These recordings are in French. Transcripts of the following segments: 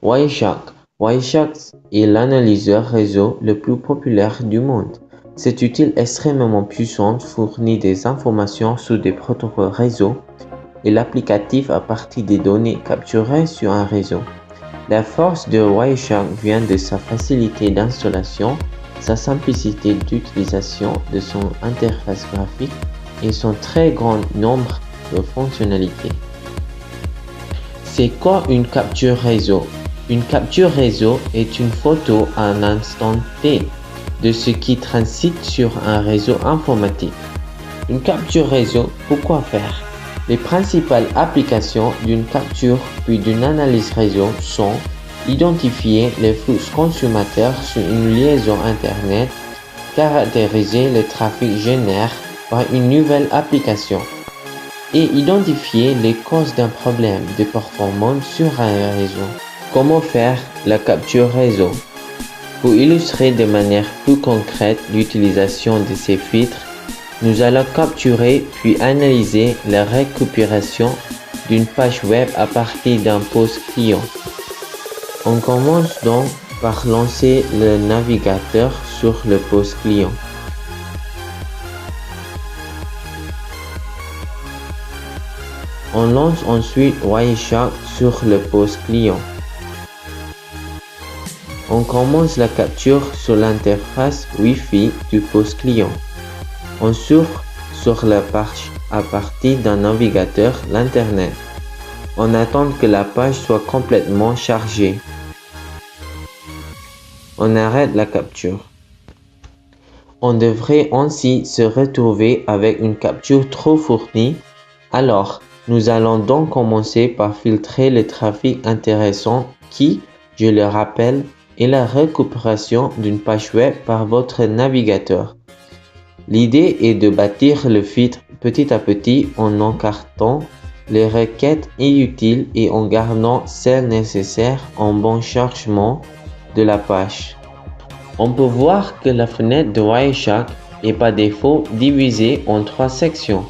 Wireshark. Wireshark est l'analyseur réseau le plus populaire du monde. Cet outil extrêmement puissant fournit des informations sur des protocoles réseau et l'applicatif à partir des données capturées sur un réseau. La force de Wireshark vient de sa facilité d'installation, sa simplicité d'utilisation de son interface graphique et son très grand nombre de fonctionnalités. C'est quoi une capture réseau? Une capture réseau est une photo à un instant T de ce qui transite sur un réseau informatique. Une capture réseau, pourquoi faire? Les principales applications d'une capture puis d'une analyse réseau sont identifier les flux consommateurs sur une liaison Internet, caractériser le trafic généré par une nouvelle application et identifier les causes d'un problème de performance sur un réseau. Comment faire la capture réseau? Pour illustrer de manière plus concrète l'utilisation de ces filtres, nous allons capturer puis analyser la récupération d'une page web à partir d'un post client. On commence donc par lancer le navigateur sur le post client. On lance ensuite Wireshark sur le post client. On commence la capture sur l'interface Wi-Fi du post client. On s'ouvre sur la page à partir d'un navigateur l'Internet. On attend que la page soit complètement chargée. On arrête la capture. On devrait ainsi se retrouver avec une capture trop fournie. Alors, nous allons donc commencer par filtrer le trafic intéressant qui, je le rappelle, est la récupération d'une page web par votre navigateur. L'idée est de bâtir le filtre petit à petit en encartant les requêtes inutiles et en gardant celles nécessaires en bon chargement de la page. On peut voir que la fenêtre de Wireshark est par défaut divisée en 3 sections.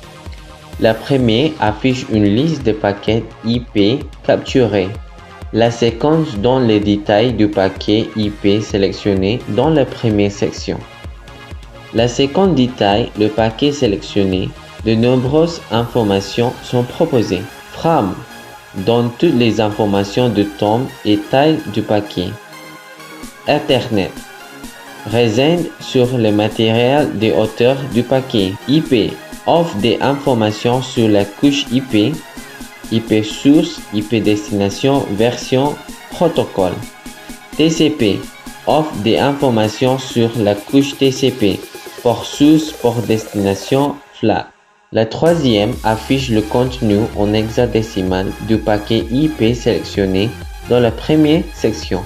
La première affiche une liste de paquets IP capturés. La séquence donne les détails du paquet IP sélectionné dans la première section. La seconde détaille le paquet sélectionné. De nombreuses informations sont proposées. Frame donne toutes les informations de tombe et taille du paquet. Ethernet renseigne sur le matériel des hauteurs du paquet. IP offre des informations sur la couche IP, IP source, IP destination, version, protocole. TCP offre des informations sur la couche TCP, port source, port destination, flag. La troisième affiche le contenu en hexadécimal du paquet IP sélectionné dans la première section.